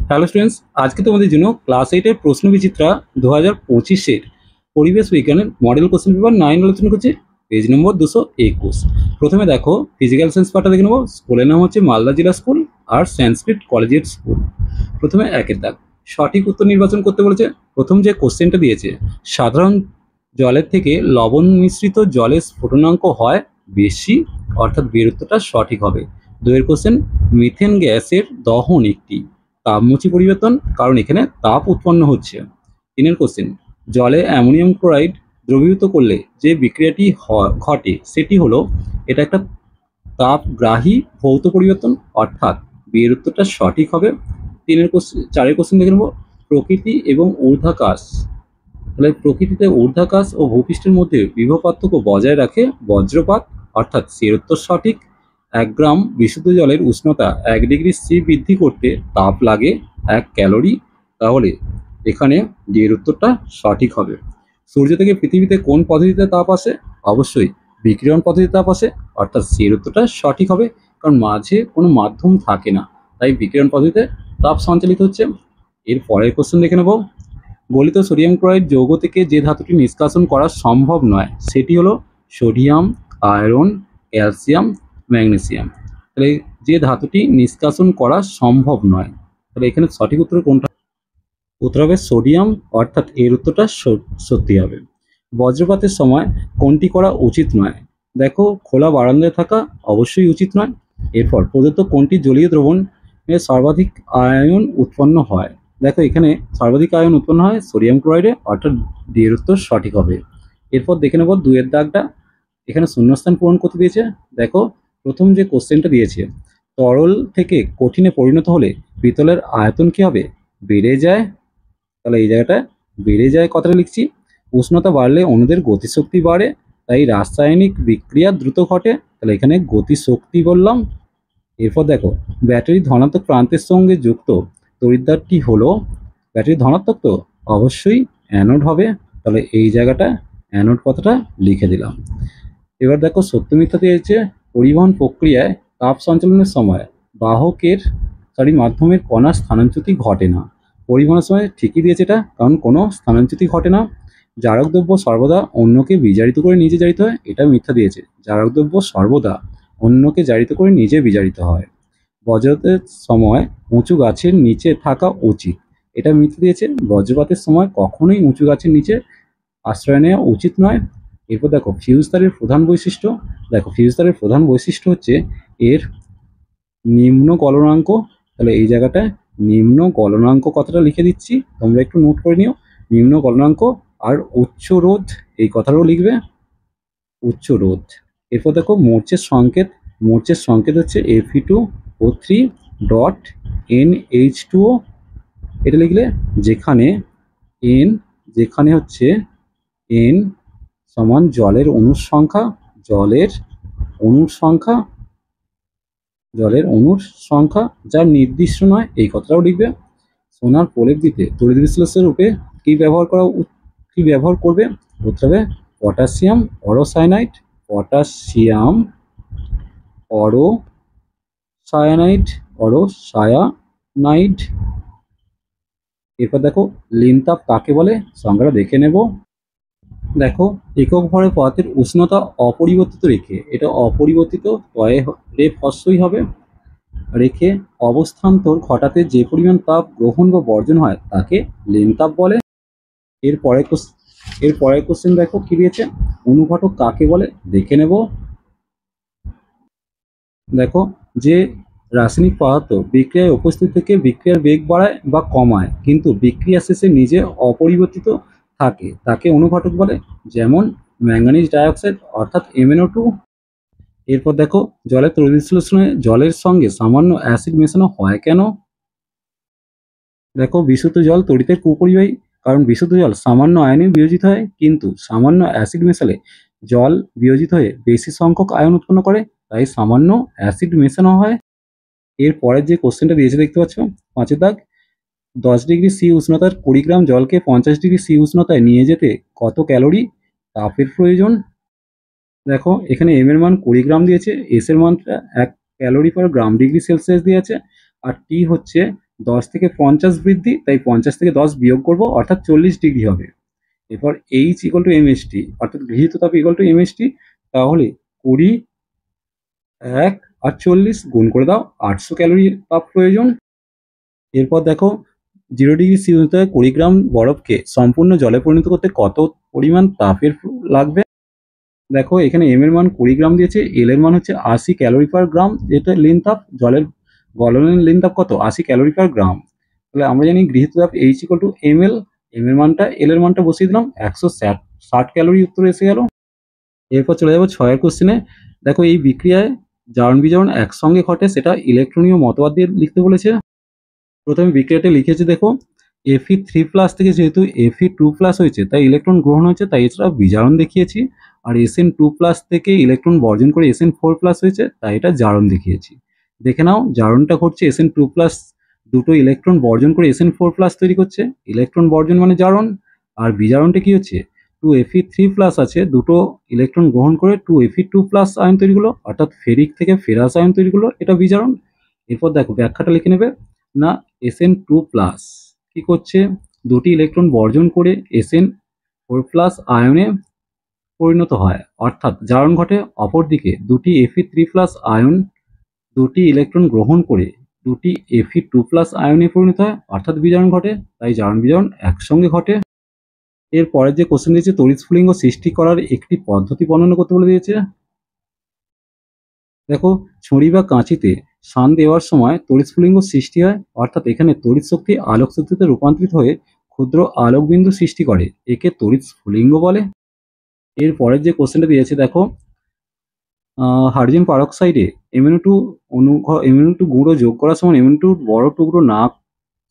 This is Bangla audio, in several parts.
হ্যালো স্টুডেন্টস, আজকে তোমাদের জন্য ক্লাস 8-এর প্রশ্ন বিচিত্রা 2025-এর পরিবেশ বিজ্ঞানের মডেল কোশ্চেন পেপার 9 আলোচনা করছে। পেজ নম্বর 221। প্রথমে দেখো ফিজিক্যাল সায়েন্স পার্টটা দেখে নেবো। স্কুলের নাম হচ্ছে মালদা জেলা স্কুল আর সংস্কৃত কলেজিয়েট স্কুল। প্রথমে একের দাগ, সঠিক উত্তর নির্বাচন করতে বলেছে। প্রথম যে কোশ্চেনটা দিয়েছে, সাধারণ জলের থেকে লবণ মিশ্রিত জলের স্ফুটনাঙ্ক হয় বেশি, অর্থাৎ বের উত্তরটা সঠিক হবে। দুয়ের কোশ্চেন, মিথেন গ্যাসের দহন একটি তাপমুচি পরিবর্তন, কারণ এখানে তাপ উৎপন্ন হচ্ছে। তিনের কোশ্চেন, জলে অ্যামোনিয়াম ক্লোরাইড দ্রবীভূত করলে যে বিক্রিয়াটি ঘটে সেটি হলো, এটা একটা তাপগ্রাহী ভৌত পরিবর্তন, অর্থাৎ বিয়ের উত্তরটা সঠিক হবে। চারের কোশ্চেন দেখে নেব, প্রকৃতি এবং ঊর্ধ্বাকাশ। তাহলে প্রকৃতিতে ঊর্ধ্বাকাশ ও ভূপৃষ্ঠের মধ্যে বিভব পার্থক্য বজায় রাখে বজ্রপাত, অর্থাৎ এর উত্তর সঠিক। 1 গ্রাম বিশুদ্ধ জলের উষ্ণতা 1 ডিগ্রি সি বৃদ্ধি করতে তাপ লাগে 1 ক্যালোরি, তাহলে এখানে ডি এর উত্তরটা সঠিক হবে। সূর্য থেকে পৃথিবীতে কোন পদ্ধতিতে তাপ আসে? অবশ্যই বিকিরণ পদ্ধতিতে তাপ আসে, অর্থাৎ সি এর উত্তরটা সঠিক হবে, কারণ মাঝে কোনো মাধ্যম থাকে না, তাই বিকিরণ পদ্ধতিতে তাপ সঞ্চালিত হচ্ছে। এর পরের কোশ্চেন দেখে নেব, গলিত সোডিয়াম ক্লোরাইড যৌগ থেকে যে ধাতুটি নিষ্কাশন করা সম্ভব নয় সেটি হলো সোডিয়াম, আয়রন, ক্যালসিয়াম, ম্যাগনেসিয়াম। তাহলে যে ধাতুটি নিষ্কাশন করা সম্ভব নয়, তাহলে এখানে সঠিক উত্তর কোনটা? উত্তর হবে সোডিয়াম, অর্থাৎ এর উত্তরটা সত্যি হবে। বজ্রপাতের সময় কোনটি করা উচিত নয়? দেখো, খোলা বারান্দায় থাকা অবশ্যই উচিত নয়। এরপর প্রদত্ত কোনটি জলীয় দ্রবণ সর্বাধিক আয়ন উৎপন্ন হয়? দেখো, এখানে সর্বাধিক আয়ন উৎপন্ন হয় সোডিয়াম ক্লোরাইডে, অর্থাৎ ডি এর উত্তর সঠিক হবে। এরপর দেখে নেব দুয়ের দাগটা, এখানে শূন্যস্থান পূরণ করতে দিয়েছে। দেখো, প্রথম যে কোশ্চেনটা দিয়েছে, তরল থেকে কঠিনে পরিণত হলে পিতলের আয়তন কি হবে? বেড়ে যায়। তাহলে এই জায়গাটায় বেড়ে যায় কথাটা লিখছি। উষ্ণতা বাড়লে অণুদের গতিশক্তি বাড়ে, তাই রাসায়নিক বিক্রিয়া দ্রুত ঘটে, তাহলে এখানে গতিশক্তি বললাম। এরপর দেখো, ব্যাটারি ধনাত্মক প্রান্তের সঙ্গে যুক্ত তড়িৎদ্বারটি হলো, ব্যাটারি ধনাত্মক তো অবশ্যই অ্যানোড হবে, তাহলে এই জায়গাটা অ্যানোড কথাটা লিখে দিলাম। এবার দেখো সত্য মিথ্যা দিয়েছে, পরিবহন প্রক্রিয়ায় তাপ সঞ্চালনের সময় বাহকের মাধ্যমের কণার স্থানাচ্যুতি ঘটে না। পরিবহনের সময় ঠিকই দিয়েছে এটা, কারণ কোনো স্থানাচ্যুতি ঘটে না। জারক দ্রব্য সর্বদা অন্যকে বিজারিত করে নিজে জারিত হয়, এটা মিথ্যা দিয়েছে। জারক দ্রব্য সর্বদা অন্যকে জারিত করে নিজে বিজারিত হয়। বজ্রপাতের সময় উঁচু গাছের নিচে থাকা উচিত, এটা মিথ্যা দিয়েছে। বজ্রপাতের সময় কখনোই উঁচু গাছের নিচে আশ্রয় নেওয়া উচিত নয়। এরপর দেখো ফিউজ তারের প্রধান বৈশিষ্ট্য। দেখো, ফিউজ তারের প্রধান বৈশিষ্ট্য হচ্ছে এর নিম্ন গলনাঙ্ক, তাহলে এই জায়গাটায় নিম্ন গলনাঙ্ক কথাটা লিখে দিচ্ছি, তোমরা একটু নোট করে নিও। নিম্ন গলনাঙ্ক আর উচ্চ রোধ, এই কথাটাও লিখবে, উচ্চ রোধ। এরপর দেখো মোর্চের সংকেত, মোর্চের সংকেত হচ্ছে Fe2O3 ডট NH2O, এটা লিখলে যেখানে N, যেখানে হচ্ছে N সমান জলের অণুর সংখ্যা, জলের অণুর সংখ্যা, জলের অণুর সংখ্যা যা নির্দিষ্ট নয়, এই কথাটাও লিখবে। সোনার প্রলেপ দিতে তড়িৎ বিশ্লেষণ রূপে কি ব্যবহার কি ব্যবহার করবে? বলতে হবে পটাশিয়াম অরোসায়ানাইড, পটাশিয়াম অরোসায়ানাইড, অরোসায়ানাইড। এরপর দেখো লিনতাপ কাকে বলে, সংজ্ঞাটা দেখে নেব। দেখো, একক ভরের পদার্থের উষ্ণতা অপরিবর্তিত রেখে, এটা অপরিবর্তিত রেফ হস্যই হবে, রেখে অবস্থান্তর ঘটাতে যে পরিমাণ তাপ গ্রহণ বা বর্জন হয় তাকে লেনতাপ বলে। এর পরের কোশ্চেন দেখো কি দিয়েছে, অনুঘটক কাকে বলে দেখে নেব। দেখো, যে রাসায়নিক পদার্থ বিক্রিয়ায় উপস্থিত থেকে বিক্রিয়ার বেগ বাড়ায় বা কমায় কিন্তু বিক্রিয়া শেষে নিজে অপরিবর্তিত থাকে তাকে অনুঘটক বলে, যেমন ম্যাঙ্গানিজ ডাইঅক্সাইড, অর্থাৎ MnO2। এরপর দেখো, জলের তড়িৎ বিশ্লেষণে জলের সঙ্গে সামান্য অ্যাসিড মেশানো হয় কেন? দেখো, বিশুদ্ধ জল তড়িতের কুপরিবাহী, কারণ বিশুদ্ধ জল সামান্য আয়নে বিয়োজিত হয়, কিন্তু সামান্য অ্যাসিড মেশালে জল বিয়োজিত হয়ে বেশি সংখ্যক আয়ন উৎপন্ন করে, তাই সামান্য অ্যাসিড মেশানো হয়। এর পরের যে কোশ্চেনটা দিয়েছে দেখতে পাচ্ছ, 5 দাগ, 10 ডিগ্রি সি উষ্ণতার 20 গ্রাম জলকে 50 ডিগ্রি সি উষ্ণতায় নিয়ে যেতে কত ক্যালোরি তাপের প্রয়োজন? দেখো, এখানে এম এর মান 20 গ্রাম দিয়েছে, এস এর মানটা 1 ক্যালোরি পার গ্রাম ডিগ্রি সেলসিয়াস দিয়েছে, আর টি হচ্ছে 10 থেকে 50 বৃদ্ধি, তাই 50 থেকে 10 বিয়োগ করব, অর্থাৎ 40 ডিগ্রি হবে। এরপর এইচ ইকুয়াল টু এমএসটি, অর্থাৎ গৃহীত তাপ ইকুয়াল টু এমএসটি। তাহলে 20, 1 আর 40 গুণ করে দাও, 800 ক্যালোরি তাপ প্রয়োজন। এরপর দেখো 0 ডিগ্রি সি উষ্ণতায় 20 গ্রাম বরফকে সম্পূর্ণ জলে পরিণত করতে কত পরিমাণ তাপের লাগবে। দেখো এখানে এম এর মান 20 গ্রাম দিয়েছে, এল এর মান হচ্ছে 80 ক্যালোরি পার গ্রাম, যেটা লিন তাপ, জলের গলনের লিন তাপ কত, 80 ক্যালোরি পার গ্রাম। তাহলে আমরা জানি গৃহীত তাপ H equal to M L, M এর মানটা এল এর মানটা বসিয়ে দিলাম, 160 ক্যালোরি উত্তর এসে গেল। এরপর চলে যাবো 6 কোশ্চেনে। দেখো এই বিক্রিয়ায় জারণ বিজারণ একসঙ্গে ঘটে, সেটা ইলেকট্রনীয় মতবাদ দিয়ে লিখতে বলেছে। প্রথমে বিক্রিয়াটা লিখেছি, দেখো Fe3+ থেকে যেহেতু Fe2+ হয়েছে তাই ইলেকট্রন গ্রহণ হয়েছে, তাই এছাড়া বিজারণ দেখিয়েছি। আর Sn2+ থেকে ইলেকট্রন বর্জন করে Sn4+ হয়েছে, তাই এটা জারণ দেখিয়েছি। দেখে নাও জারণটা ঘটছে, Sn2+ দুটো ইলেকট্রন বর্জন করে Sn4+ তৈরি করছে, ইলেকট্রন বর্জন মানে জারণ। আর বিজারণটা কি হচ্ছে, 2Fe3+ আছে, দুটো ইলেকট্রন গ্রহণ করে 2Fe2+ আয়ন তৈরি হলো, অর্থাৎ ফেরিক থেকে ফেরাস আয়ন তৈরি হলো, এটা বিজারণ। এরপর দেখো ব্যাখ্যাটা লিখে নেবে না, Sn2+ কি করছে, দুটি ইলেকট্রন বর্জন করে Sn4+ আয়নে পরিণত হয়, অর্থাৎ জারণ ঘটে। অপরদিকে দুটি Fe3+ আয়ন দুটি ইলেকট্রন গ্রহণ করে দুটি Fe2+ আয়নে পরিণত হয়, অর্থাৎ বিজারণ ঘটে। তাই জারণ বিজারণ একসঙ্গে ঘটে। এর পরের যে কোশ্চেন দিয়েছে, তড়িৎ স্ফুলিঙ্গ সৃষ্টি করার একটি পদ্ধতি বর্ণনা করতে বলে দিয়েছে। দেখো ছুরি বা কাঁচিতে শান দেওয়ার সময় তড়িৎ স্ফুলিঙ্গ সৃষ্টি হয়, অর্থাৎ এখানে তড়িৎ শক্তি আলোক শক্তিতে রূপান্তরিত হয়ে ক্ষুদ্র আলোক বিন্দু সৃষ্টি করে, একে তড়িৎ স্ফুলিঙ্গ বলে। এর পরের যে কোশ্চেনটা দিয়েছে, দেখো হাইড্রোজেন পারক্সাইডে MnO2 গুঁড়ো যোগ করার সময় MnO2 বড় টুকরো না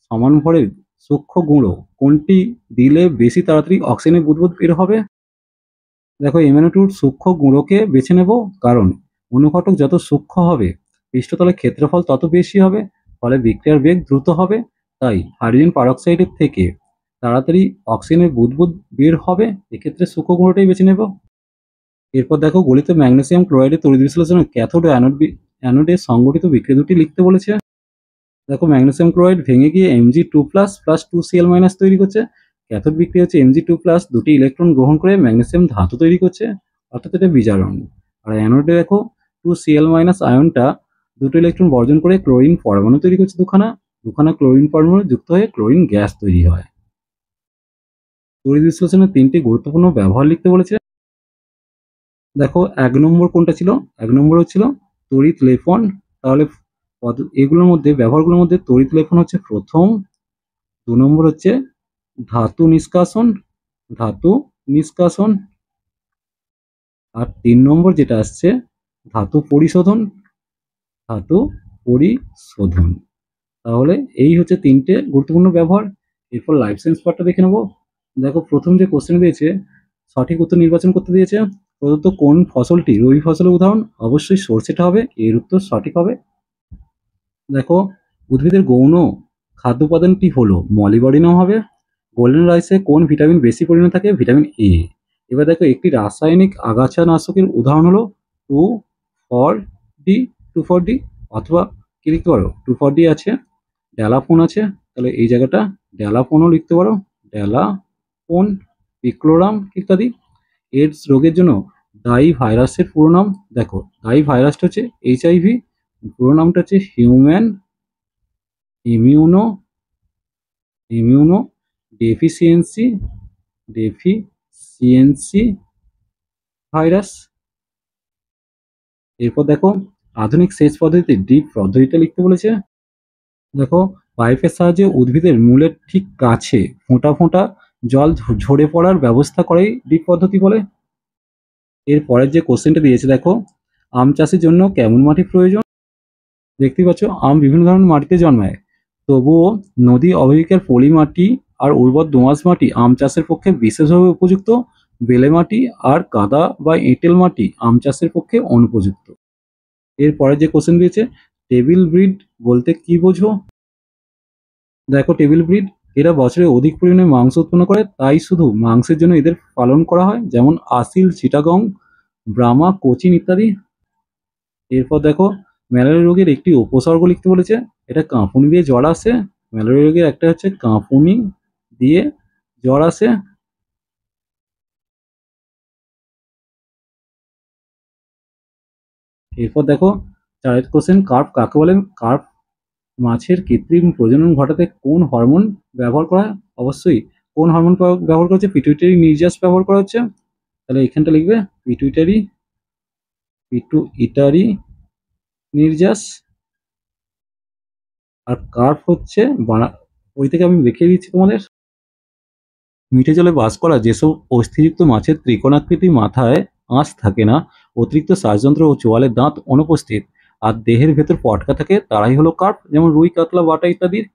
সমান ভরের সূক্ষ্ম গুঁড়ো কোনটি দিলে বেশি তাড়াতাড়ি অক্সিজেনের বুদবুদ বের হবে। দেখো MnO2 সূক্ষ্ম গুঁড়োকে বেছে নেব, কারণ অনুঘটক যত সূক্ষ্ম হবে পৃষ্ঠতলের ক্ষেত্রফল তত বেশি হবে, ফলে বিক্রিয়ার বেগ দ্রুত হবে। তাই হাইড্রোজেন পারক্সাইডের থেকে তাড়াতাড়ি অক্সিজেনের বুদবুদ বের হবে, এক্ষেত্রে সূক্ষ্ম গুঁড়োটাই বেছে নেব। এরপর দেখো গলিত ম্যাগনেসিয়াম ক্লোরাইডের তড়িৎ বিশ্লেষণে ক্যাথোড ও অ্যানোডে সংগঠিত বিক্রিয়া দুটি লিখতে বলেছে। দেখো ম্যাগনেসিয়াম ক্লোরাইড ভেঙে গিয়ে Mg2+ প্লাস 2Cl- তৈরি করছে, ক্যাথোড বিক্রিয়া হচ্ছে Mg2+ দুটি ইলেকট্রন গ্রহণ করে ম্যাগনেসিয়াম ধাতু তৈরি করছে, অর্থাৎ এটা বিজারণ। আর অ্যানোডে দেখো 2Cl- আয়নটা দুটো ইলেকট্রন বর্জন করে ক্লোরিন পরমাণু তৈরি করছে, দুখানা ক্লোরিন পরমাণু যুক্ত হয়ে ক্লোরিন গ্যাস তৈরি হয়। তড়িৎ বিশ্লেষণের 3টি গুরুত্বপূর্ণ ব্যবহার লিখতে বলেছে। দেখো 1 নম্বর কোনটা ছিল, 1 নম্বর হচ্ছিল তড়িৎ লেপন। তাহলে এগুলোর মধ্যে ব্যবহারগুলোর মধ্যে তড়িৎ লেপন হচ্ছে প্রথম, 2 নম্বর হচ্ছে ধাতু নিষ্কাশন, ধাতু নিষ্কাশন, আর 3 নম্বর যেটা আসছে ধাতু পরিশোধন, ধাতু পরিশোধন। তাহলে এই হচ্ছে 3টে গুরুত্বপূর্ণ ব্যবহার। এরপর লাইফ সায়েন্স পার্টটা দেখে নেবো। দেখো প্রথম যে কোশ্চেন দিয়েছে, সঠিক উত্তর নির্বাচন করতে দিয়েছে। প্রদত্ত কোন ফসলটি রবি ফসলের উদাহরণ, অবশ্যই সরষেটা হবে, এর উত্তর সঠিক হবে। দেখো উদ্ভিদের গৌণ খাদ্য উপাদানটি হলো মলিবডিনাম হবে। গোল্ডেন রাইসে কোন ভিটামিন বেশি পরিমাণে থাকে, ভিটামিন এ। এবার দেখো একটি রাসায়নিক আগাছা নাশকের উদাহরণ হলো 2,4-D, 2,4-D, অথবা কি লিখতে পারো 2,4-D আছে, ড্যালাফোন আছে, তাহলে এই জায়গাটা ড্যালাফোনও লিখতে পারো, ড্যালাফোন, পিক্লোরাম ইত্যাদি। এইডস রোগের জন্য দায়ী ভাইরাসের পুরো নাম, দেখো দায়ী ভাইরাসটা হচ্ছে HIV, পুরো নামটা হচ্ছে হিউম্যান ইমিউনো ডেফিসিয়েন্সি ভাইরাস। এরপর দেখো আধুনিক সেচ পদ্ধতিতে ড্রিপ পদ্ধতিটা লিখতে বলেছে। দেখো পাইপের সাহায্যে উদ্ভিদের মূলের ঠিক কাছে ফোঁটা ফোঁটা জল ঝরে পড়ার ব্যবস্থা করেই ড্রিপ পদ্ধতি বলে। এর পরের যে কোশ্চেনটা দিয়েছে, দেখো আম চাষের জন্য কেমন মাটি প্রয়োজন। দেখতেই পাচ্ছ আম বিভিন্ন ধরনের মাটিতে জন্মায়, তবুও নদী অববাহিকার পলি মাটি আর উর্বর দোআঁশ মাটি আম চাষের পক্ষে বিশেষভাবে উপযুক্ত। বেলে মাটি আর কাদা বা এঁটেল মাটি আম চাষের পক্ষে অনুপযুক্ত। এরপরে যে কোশ্চেন দিয়েছে, টেবিল ব্রিড বলতে কি বোঝো। দেখো টেবিল ব্রিড এরা বছরে অধিক পরিমাণে মাংস উৎপন্ন করে, তাই শুধু মাংসের জন্য এদের পালন করা হয়, যেমন আসিল, চিটাগং, ব্রাহ্মা, কোচিন ইত্যাদি। এরপর দেখো ম্যালেরিয়া রোগের একটি উপসর্গ লিখতে বলেছে, এটা কাঁপুনি দিয়ে জ্বর আসে, ম্যালেরিয়া রোগের একটা হচ্ছে কাঁপুনি দিয়ে জ্বর আসে। এরপর দেখো 4 কোশ্চেন, কার্প কাকে বলে? কার্প মাছের কৃত্রিম প্রজনন ঘটাতে কোন হরমোন ব্যবহার করা হয়? অবশ্যই কোন হরমোন ব্যবহার করা হচ্ছে? পিটুইটারি নির্যাস ব্যবহার করা হচ্ছে। তাহলে এখানটা লিখবে পিটুইটারি পিটুইটারি নির্যাস। আর কার্প হচ্ছে ওই থেকে আমি দেখিয়ে দিচ্ছি তোমাদের। মিঠে জলে বাস করা যেসব অস্থিযুক্ত মাছের ত্রিকোণাকৃতি মাথায় আঁশ থাকে না, অতিরিক্ত শ্বাসযন্ত্র ও চোয়ালের দাঁত অনুপস্থিত, আর দেহের ভেতর পটকা থাকে, তারাই হলো কার্প, যেমন রুই, কাতলা, বাটা ইত্যাদির।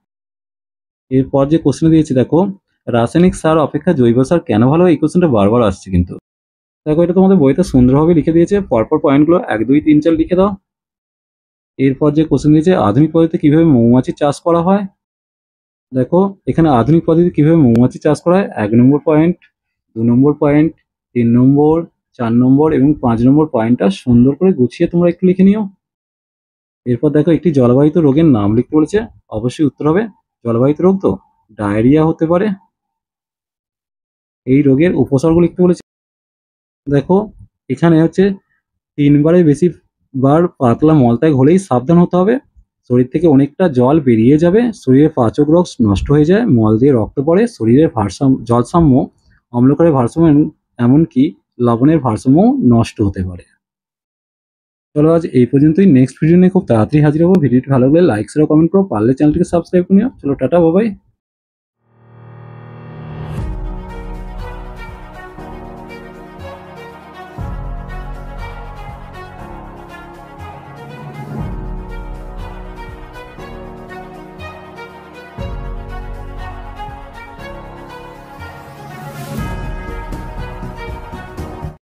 এরপর যে কোশ্চেন দিয়েছি দেখো, রাসায়নিক সার অপেক্ষা জৈব সার কেন ভালো হয়? এই কোশ্চেনটা বারবার আসছে কিন্তু। দেখো এটা তোমাদের বইতে সুন্দরভাবে লিখে দিয়েছে, পরপর পয়েন্টগুলো 1, 2, 3, 4 লিখে দাও। এরপর যে কোশ্চেন দিয়েছে, আধুনিক পদ্ধতিতে কিভাবে মৌমাছি চাষ করা হয়? দেখো এখানে আধুনিক পদ্ধতি কিভাবে মৌমাছি চাষ করা হয়, 1 নম্বর পয়েন্ট, 2 নম্বর পয়েন্ট, 3 নম্বর, 4 নম্বর এবং 5 নম্বর পয়েন্টটা সুন্দর করে গুছিয়ে তোমরা একটু লিখে নিও। এরপর দেখো একটি জলবাহিত রোগের নাম লিখতে বলেছে, অবশ্যই উত্তর হবে জলবাহিত রোগ, তো ডায়রিয়া হতে পারে। এই রোগের উপসর্গ লিখতে বলেছে। দেখো এখানে হচ্ছে 3 বারের বেশি বার পাতলা মলত্যাগ হলেই সাবধান হতে হবে। শরীর থেকে অনেকটা জল বেরিয়ে যাবে, শরীরের পাচক রস নষ্ট হয়ে যায়, মল দিয়ে রক্ত পড়ে, শরীরের জলসাম্য, অম্লকারের ভারসাম্য এমনকি লবণের ভারসাম্য নষ্ট হতে পারে। চলো আজ এই পর্যন্তই, নেক্সট ভিডিও নিয়ে খুব তাড়াতাড়ি হাজির হবো। ভিডিওটি ভালো লাগলে লাইক শেয়ার কমেন্ট করো, পারলে চ্যানেলটিকে সাবস্ক্রাইব করে নিও। চলো টাটা, বাই বাই।